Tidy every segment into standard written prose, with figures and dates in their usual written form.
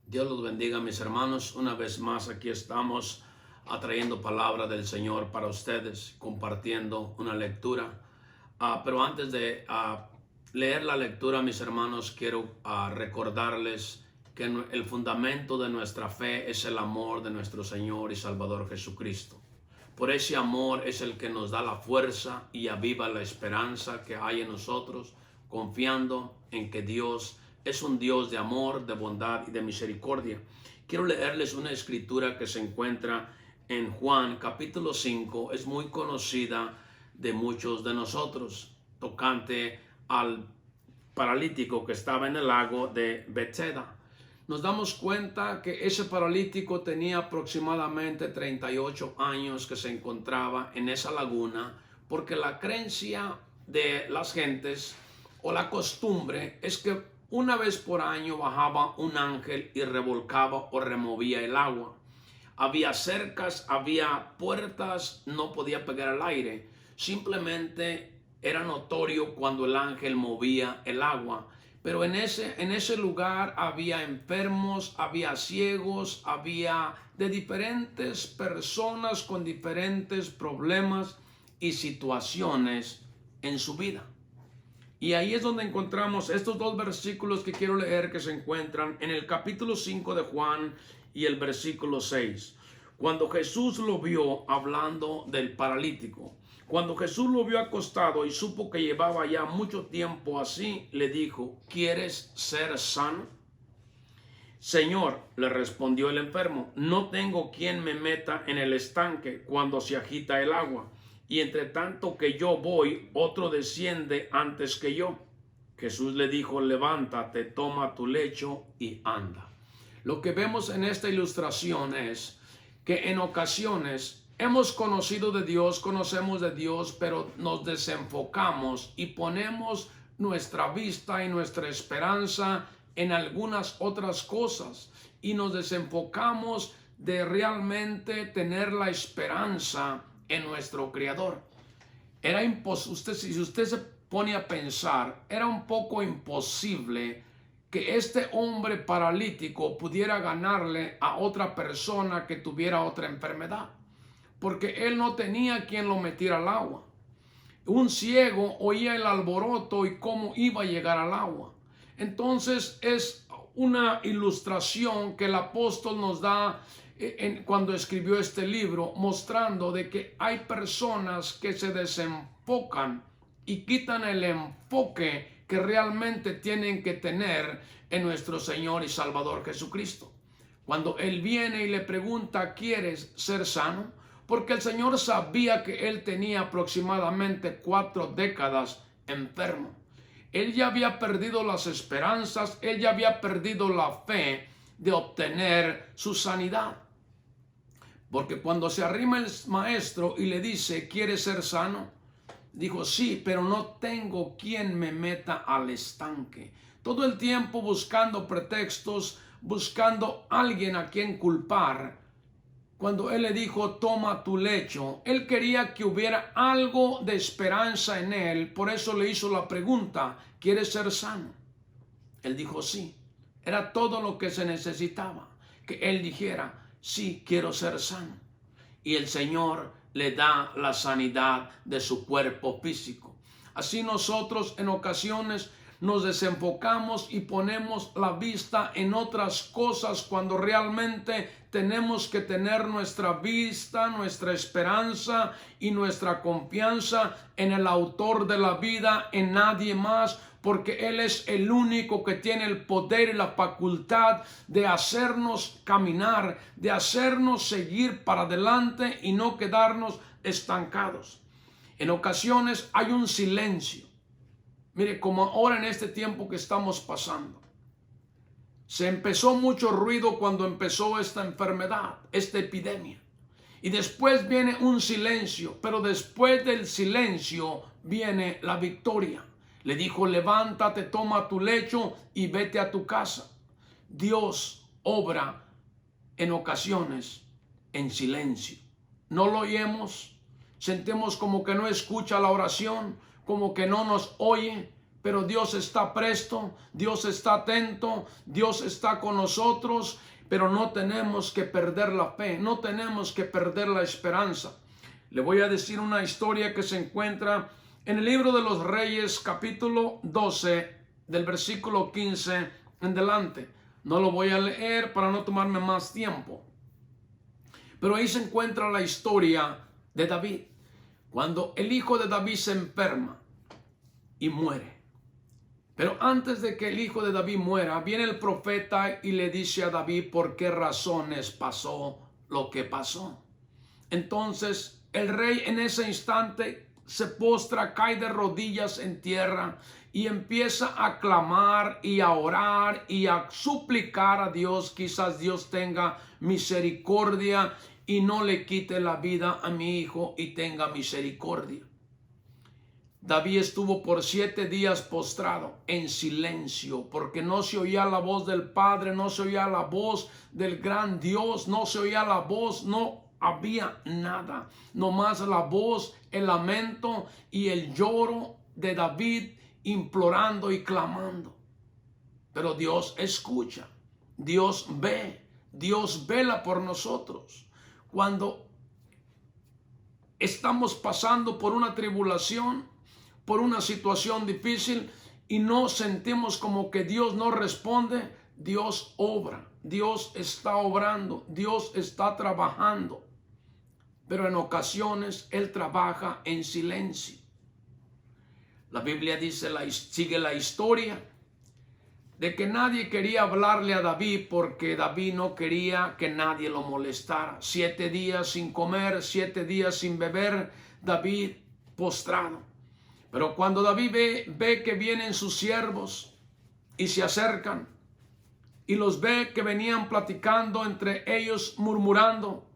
Dios los bendiga, mis hermanos. Una vez más aquí estamos trayendo palabra del Señor para ustedes, compartiendo una lectura. Pero antes de leer la lectura, mis hermanos, quiero recordarles que el fundamento de nuestra fe es el amor de nuestro Señor y Salvador Jesucristo. Por ese amor es el que nos da la fuerza y aviva la esperanza que hay en nosotros, confiando en que Dios es un Dios de amor, de bondad y de misericordia. Quiero leerles una escritura que se encuentra en Juan capítulo 5. Es muy conocida de muchos de nosotros, tocante al paralítico que estaba en el lago de Bethesda. Nos damos cuenta que ese paralítico tenía aproximadamente 38 años que se encontraba en esa laguna, porque la creencia de las gentes o la costumbre es que una vez por año bajaba un ángel y revolcaba o removía el agua. Había cercas, había puertas, no podía pegar el aire. Simplemente era notorio cuando el ángel movía el agua. Pero en ese lugar había enfermos, había ciegos, había de diferentes personas con diferentes problemas y situaciones en su vida. Y ahí es donde encontramos estos dos versículos que quiero leer, que se encuentran en el capítulo 5 de Juan y el versículo 6. Cuando Jesús lo vio, hablando del paralítico, cuando Jesús lo vio acostado y supo que llevaba ya mucho tiempo así, le dijo: ¿quieres ser sano? Señor, le respondió el enfermo, no tengo quien me meta en el estanque cuando se agita el agua. Y entre tanto que yo voy, otro desciende antes que yo. Jesús le dijo: levántate, toma tu lecho y anda. Lo que vemos en esta ilustración es que en ocasiones hemos conocido de Dios, conocemos de Dios, pero nos desenfocamos y ponemos nuestra vista y nuestra esperanza en algunas otras cosas y nos desenfocamos de realmente tener la esperanza en nuestro Creador. Era imposible, si usted se pone a pensar, era un poco imposible que este hombre paralítico pudiera ganarle a otra persona que tuviera otra enfermedad, porque él no tenía quien lo metiera al agua. Un ciego oía el alboroto y cómo iba a llegar al agua. Entonces es una ilustración que el apóstol nos da cuando escribió este libro, mostrando de que hay personas que se desenfocan y quitan el enfoque que realmente tienen que tener en nuestro Señor y Salvador Jesucristo. Cuando Él viene y le pregunta: ¿quieres ser sano? Porque el Señor sabía que él tenía aproximadamente 4 décadas enfermo. Él ya había perdido las esperanzas, él ya había perdido la fe de obtener su sanidad. Porque cuando se arrima el maestro y le dice: ¿quieres ser sano? Dijo: sí, pero no tengo quien me meta al estanque. Todo el tiempo buscando pretextos, buscando alguien a quien culpar. Cuando él le dijo: toma tu lecho, él quería que hubiera algo de esperanza en él. Por eso le hizo la pregunta: ¿quieres ser sano? Él dijo: sí. Era todo lo que se necesitaba, que él dijera: sí, quiero ser sano. Y el Señor le da la sanidad de su cuerpo físico. Así nosotros en ocasiones nos desenfocamos y ponemos la vista en otras cosas cuando realmente tenemos que tener nuestra vista, nuestra esperanza y nuestra confianza en el autor de la vida, en nadie más, porque Él es el único que tiene el poder y la facultad de hacernos caminar, de hacernos seguir para adelante y no quedarnos estancados. En ocasiones hay un silencio. Mire, como ahora en este tiempo que estamos pasando, se empezó mucho ruido cuando empezó esta enfermedad, esta epidemia. Y después viene un silencio, pero después del silencio viene la victoria. Le dijo: levántate, toma tu lecho y vete a tu casa. Dios obra en ocasiones en silencio. No lo oímos, sentimos como que no escucha la oración, como que no nos oye, pero Dios está presto, Dios está atento, Dios está con nosotros, pero no tenemos que perder la fe, no tenemos que perder la esperanza. Le voy a decir una historia que se encuentra en el libro de los Reyes, capítulo 12, del versículo 15 en delante. No lo voy a leer para no tomarme más tiempo. Pero ahí se encuentra la historia de David. Cuando el hijo de David se enferma y muere. Pero antes de que el hijo de David muera, viene el profeta y le dice a David por qué razones pasó lo que pasó. Entonces el rey en ese instante se postra, cae de rodillas en tierra y empieza a clamar y a orar y a suplicar a Dios. Quizás Dios tenga misericordia y no le quite la vida a mi hijo y tenga misericordia. David estuvo por 7 días postrado en silencio, porque no se oía la voz del Padre, no se oía la voz del gran Dios, no se oía la voz, no había nada, nomás la voz, el lamento y el lloro de David implorando y clamando. Pero Dios escucha, Dios ve, Dios vela por nosotros. Cuando estamos pasando por una tribulación, por una situación difícil y no sentimos como que Dios no responde, Dios obra, Dios está obrando, Dios está trabajando. Pero en ocasiones Él trabaja en silencio. La Biblia dice, sigue la historia de que nadie quería hablarle a David porque David no quería que nadie lo molestara. 7 días sin comer, 7 días sin beber, David postrado. Pero cuando David ve que vienen sus siervos y se acercan y los ve que venían platicando entre ellos, murmurando,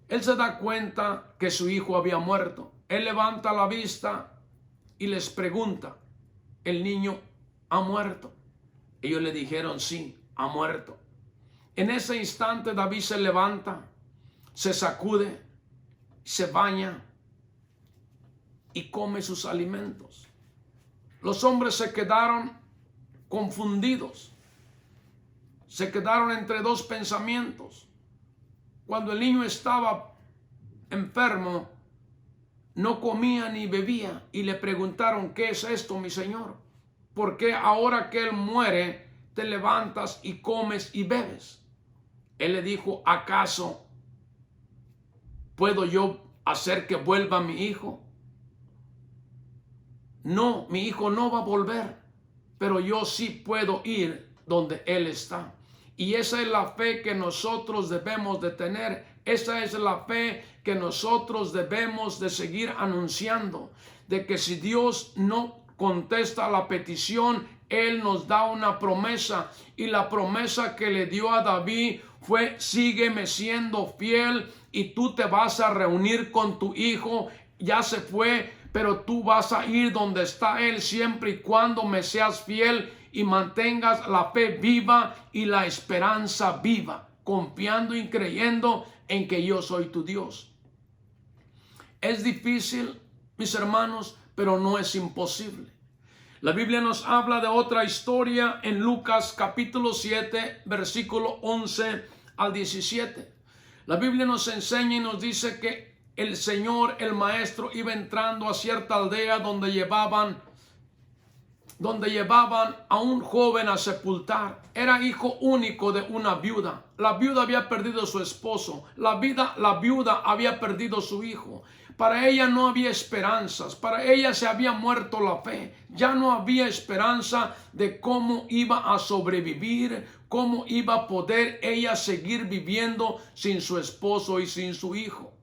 él se da cuenta que su hijo había muerto. Él levanta la vista y les pregunta, ¿el niño ha muerto? Ellos le dijeron, sí, ha muerto. En ese instante David se levanta, se sacude, se baña y come sus alimentos. Los hombres se quedaron confundidos. Se quedaron entre 2 pensamientos. Cuando el niño estaba enfermo, no comía ni bebía y le preguntaron, ¿qué es esto, mi señor? ¿Por qué ahora que él muere te levantas y comes y bebes? Él le dijo, ¿acaso puedo yo hacer que vuelva mi hijo? No, mi hijo no va a volver, pero yo sí puedo ir donde él está. Y esa es la fe que nosotros debemos de tener. Esa es la fe que nosotros debemos de seguir anunciando. De que si Dios no contesta la petición, Él nos da una promesa. Y la promesa que le dio a David fue, sígueme siendo fiel y tú te vas a reunir con tu hijo. Ya se fue, pero tú vas a ir donde está Él siempre y cuando me seas fiel y mantengas la fe viva y la esperanza viva, confiando y creyendo en que yo soy tu Dios. Es difícil, mis hermanos, pero no es imposible. La Biblia nos habla de otra historia en Lucas capítulo 7, versículo 11 al 17. La Biblia nos enseña y nos dice que el Señor, el Maestro, iba entrando a cierta aldea donde llevaban a un joven a sepultar. Era hijo único de una viuda. La viuda había perdido a su esposo. La viuda había perdido su hijo. Para ella no había esperanzas. Para ella se había muerto la fe. Ya no había esperanza de cómo iba a sobrevivir, cómo iba a poder ella seguir viviendo sin su esposo y sin su hijo.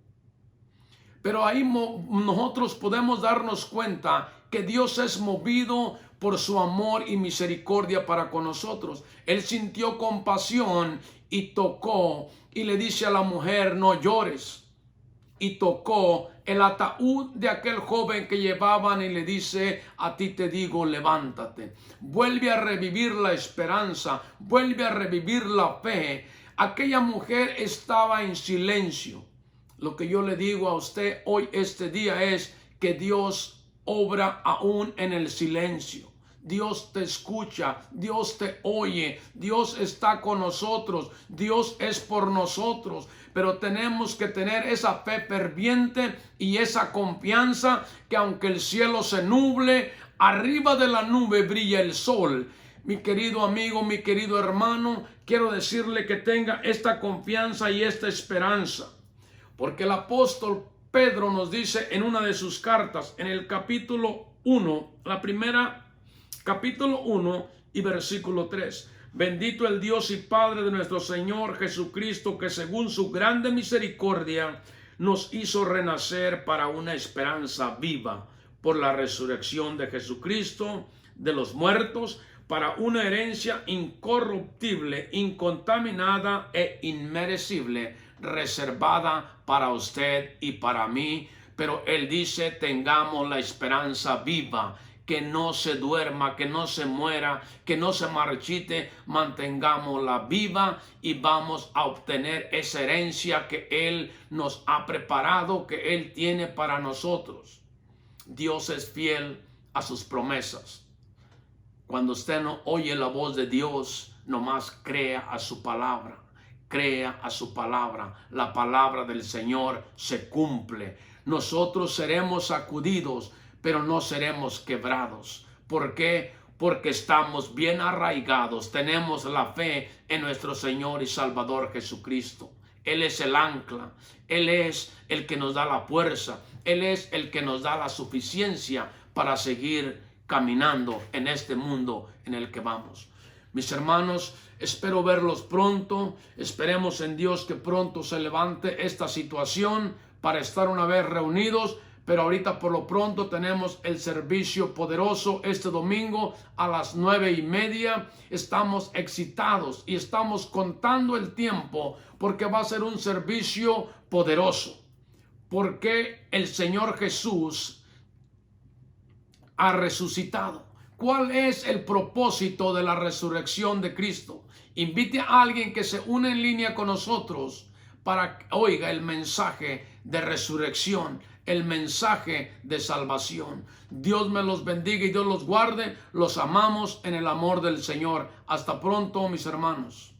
Pero ahí nosotros podemos darnos cuenta que Dios es movido por su amor y misericordia para con nosotros. Él sintió compasión y tocó y le dice a la mujer, no llores. Y tocó el ataúd de aquel joven que llevaban y le dice, a ti te digo, levántate. Vuelve a revivir la esperanza, vuelve a revivir la fe. Aquella mujer estaba en silencio. Lo que yo le digo a usted hoy, este día, es que Dios obra aún en el silencio. Dios te escucha, Dios te oye, Dios está con nosotros, Dios es por nosotros. Pero tenemos que tener esa fe ferviente y esa confianza que aunque el cielo se nuble, arriba de la nube brilla el sol. Mi querido amigo, mi querido hermano, quiero decirle que tenga esta confianza y esta esperanza. Porque el apóstol Pedro nos dice en una de sus cartas, en el capítulo 1, capítulo 1 y versículo 3. Bendito el Dios y Padre de nuestro Señor Jesucristo, que según su grande misericordia nos hizo renacer para una esperanza viva por la resurrección de Jesucristo de los muertos, para una herencia incorruptible, incontaminada e inmerecible, reservada para usted y para mí. Pero Él dice, tengamos la esperanza viva, que no se duerma, que no se muera, que no se marchite, mantengámosla viva y vamos a obtener esa herencia que Él nos ha preparado, que Él tiene para nosotros. Dios es fiel a sus promesas. Cuando usted no oye la voz de Dios, nomás crea a su palabra. Crea a su palabra. La palabra del Señor se cumple. Nosotros seremos sacudidos, pero no seremos quebrados. ¿Por qué? Porque estamos bien arraigados. Tenemos la fe en nuestro Señor y Salvador Jesucristo. Él es el ancla. Él es el que nos da la fuerza. Él es el que nos da la suficiencia para seguir caminando en este mundo en el que vamos. Mis hermanos, espero verlos pronto. Esperemos en Dios que pronto se levante esta situación para estar una vez reunidos. Pero ahorita por lo pronto tenemos el servicio poderoso este domingo a las 9:30. Estamos excitados y estamos contando el tiempo porque va a ser un servicio poderoso. Porque el Señor Jesús ha resucitado. ¿Cuál es el propósito de la resurrección de Cristo? Invite a alguien que se une en línea con nosotros para que oiga el mensaje de resurrección, el mensaje de salvación. Dios me los bendiga y Dios los guarde. Los amamos en el amor del Señor. Hasta pronto, mis hermanos.